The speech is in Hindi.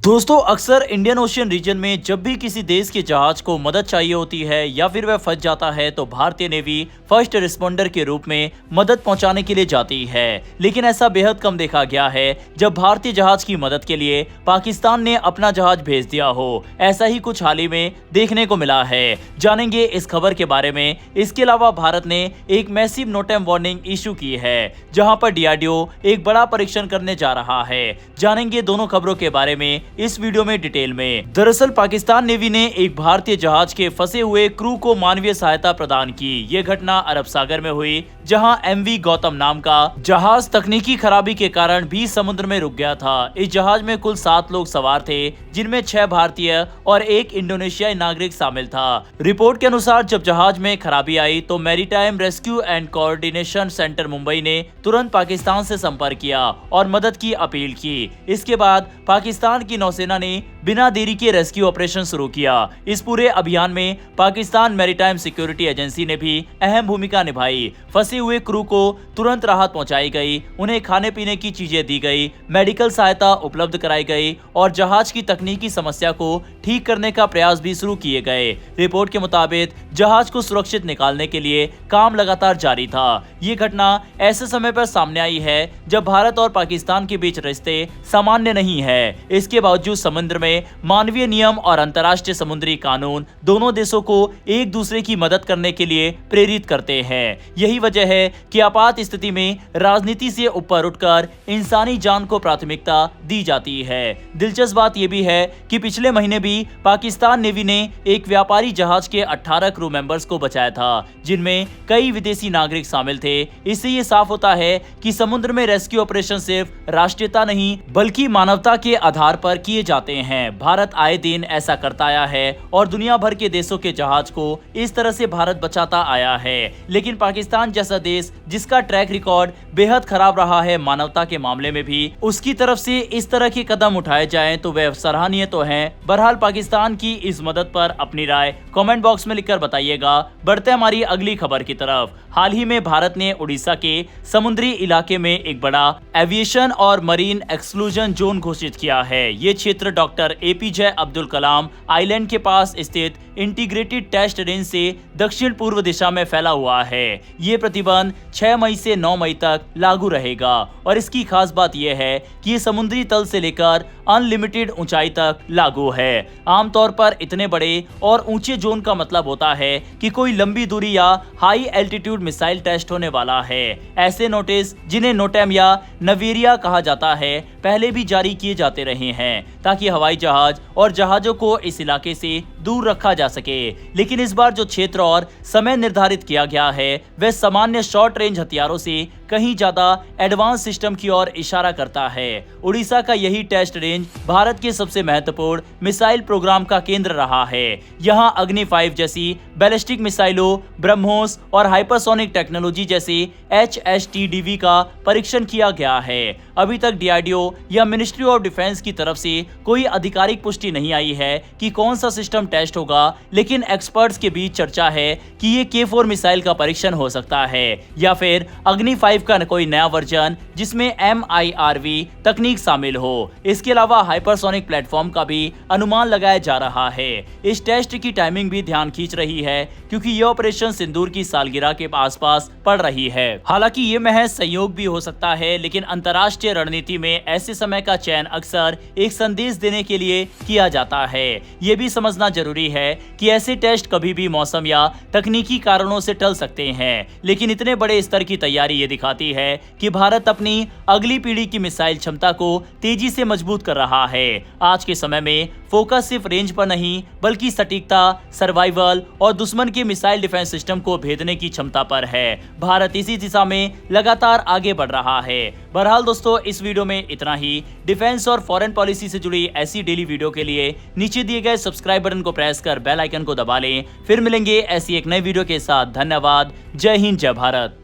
दोस्तों अक्सर इंडियन ओशियन रीजन में जब भी किसी देश के जहाज को मदद चाहिए होती है या फिर वह फंस जाता है तो भारतीय नेवी फर्स्ट रिस्पॉन्डर के रूप में मदद पहुंचाने के लिए जाती है। लेकिन ऐसा बेहद कम देखा गया है जब भारतीय जहाज की मदद के लिए पाकिस्तान ने अपना जहाज भेज दिया हो। ऐसा ही कुछ हाल ही में देखने को मिला है। जानेंगे इस खबर के बारे में। इसके अलावा भारत ने एक मैसिव नोटम वार्निंग इशू की है जहां पर डीआरडीओ एक बड़ा परीक्षण करने जा रहा है। जानेंगे दोनों खबरों के बारे में इस वीडियो में डिटेल में। दरअसल पाकिस्तान नेवी ने एक भारतीय जहाज के फंसे हुए क्रू को मानवीय सहायता प्रदान की। ये घटना अरब सागर में हुई जहां एमवी गौतम नाम का जहाज तकनीकी खराबी के कारण भी समुद्र में रुक गया था। इस जहाज में कुल 7 लोग सवार थे जिनमें 6 भारतीय और 1 इंडोनेशियाई नागरिक शामिल था। रिपोर्ट के अनुसार जब जहाज में खराबी आई तो maritime rescue and coordination centre Mumbai ने तुरंत पाकिस्तान से संपर्क किया और मदद की अपील की। इसके बाद पाकिस्तान की नौसेना ने बिना देरी के रेस्क्यू ऑपरेशन शुरू किया। इस पूरे अभियान में पाकिस्तान मैरीटाइम सिक्योरिटी एजेंसी ने भी अहम भूमिका निभाई। फंसे हुए क्रू को तुरंत राहत पहुंचाई गई, उन्हें खाने पीने की चीजें दी गई, मेडिकल सहायता उपलब्ध कराई गई और जहाज की तकनीकी समस्या को ठीक करने का प्रयास भी शुरू किए गए। रिपोर्ट के मुताबिक जहाज को सुरक्षित निकालने के लिए काम लगातार जारी था। ये घटना ऐसे समय पर सामने आई है जब भारत और पाकिस्तान के बीच रिश्ते सामान्य नहीं है। इसके बावजूद समुद्र में मानवीय नियम और अंतर्राष्ट्रीय समुद्री कानून दोनों देशों को एक दूसरे की मदद करने के लिए प्रेरित करते हैं। यही वजह है कि आपात स्थिति में राजनीति से ऊपर उठकर इंसानी जान को प्राथमिकता दी जाती है। दिलचस्प बात यह भी है कि पिछले महीने भी पाकिस्तान नेवी ने एक व्यापारी जहाज के 18 क्रू मेंबर्स को बचाया था जिनमें कई विदेशी नागरिक शामिल थे। इससे ये साफ होता है कि समुद्र में रेस्क्यू ऑपरेशन सिर्फ राष्ट्रीयता नहीं बल्कि मानवता के आधार पर किए जाते हैं। भारत आए दिन ऐसा करता आया है और दुनिया भर के देशों के जहाज को इस तरह से भारत बचाता आया है। लेकिन पाकिस्तान जैसा देश जिसका ट्रैक रिकॉर्ड बेहद खराब रहा है मानवता के मामले में भी, उसकी तरफ से इस तरह के कदम उठाए जाएं तो वे सराहनीय तो हैं। बहरहाल पाकिस्तान की इस मदद पर अपनी राय कमेंट बॉक्स में लिखकर बताइएगा। बढ़ते हमारी अगली खबर की तरफ। हाल ही में भारत ने उड़ीसा के समुद्री इलाके में एक बड़ा एविएशन और मरीन एक्सक्लूजन जोन घोषित किया है। ये क्षेत्र doctor APJ Abdul Kalam island के पास स्थित इंटीग्रेटेड टेस्ट रेंज से दक्षिण पूर्व दिशा में फैला हुआ है। ये प्रतिबंध 6 मई से 9 मई तक लागू रहेगा और इसकी खास बात यह है कि ये समुद्री तल से लेकर अनलिमिटेड ऊंचाई तक लागू है। आमतौर पर इतने बड़े और ऊंचे जोन का मतलब होता है कि कोई लंबी दूरी या हाई एल्टीट्यूड मिसाइल टेस्ट होने वाला है। ऐसे नोटिस जिन्हें नोटेम या नवेरिया कहा जाता है पहले भी जारी किए जाते रहे हैं ताकि हवाई जहाज और जहाजों को इस इलाके से दूर रखा जा सके। लेकिन इस बार जो क्षेत्र और समय निर्धारित किया गया है वह सामान्य शॉर्ट रेंज हथियारों से कहीं ज्यादा एडवांस सिस्टम की ओर इशारा करता है। उड़ीसा का यही टेस्ट रेंज भारत के सबसे महत्वपूर्ण मिसाइल प्रोग्राम का केंद्र रहा है। यहाँ अग्नि 5 जैसी बैलिस्टिक मिसाइलों, ब्रह्मोस और हाइपरसोनिक टेक्नोलॉजी जैसे HSTDV का परीक्षण किया गया है। अभी तक डीआरडीओ या मिनिस्ट्री ऑफ डिफेंस की तरफ से कोई आधिकारिक पुष्टि नहीं आई है कि कौन सा सिस्टम टेस्ट होगा, लेकिन एक्सपर्ट्स के बीच चर्चा है कि ये K4 मिसाइल का परीक्षण हो सकता है या फिर अग्नि 5 का कोई नया वर्जन जिसमें MIRV तकनीक शामिल हो। इसके अलावा हाइपरसोनिक प्लेटफॉर्म का भी अनुमान लगाया जा रहा है। इस टेस्ट की टाइमिंग भी ध्यान खींच रही है क्योंकि यह ऑपरेशन सिंदूर की सालगिरह के आसपास पड़ रही है। हालांकि ये महज संयोग भी हो सकता है, लेकिन अंतर्राष्ट्रीय रणनीति में ऐसे समय का चयन अक्सर एक संदेश देने के लिए किया जाता है। ये भी समझना जरूरी है कि ऐसे टेस्ट कभी भी मौसम या तकनीकी कारणों से टल सकते हैं, लेकिन इतने बड़े स्तर की तैयारी ये दिखाती है कि भारत अपनी अगली पीढ़ी की मिसाइल क्षमता को तेजी से मजबूत कर रहा है। आज के समय में फोकस सिर्फ रेंज पर नहीं बल्कि सटीकता, सर्वाइवल और दुश्मन के मिसाइल डिफेंस सिस्टम को भेदने की क्षमता पर है। भारत इसी दिशा में लगातार आगे बढ़ रहा है। बहरहाल दोस्तों, इस वीडियो में इतना ही। डिफेंस और फॉरेन पॉलिसी से जुड़ी ऐसी डेली वीडियो के लिए नीचे दिए गए सब्सक्राइब बटन को प्रेस कर बेल आइकन को दबा लें। फिर मिलेंगे ऐसी एक नई वीडियो के साथ। धन्यवाद। जय हिंद, जय भारत।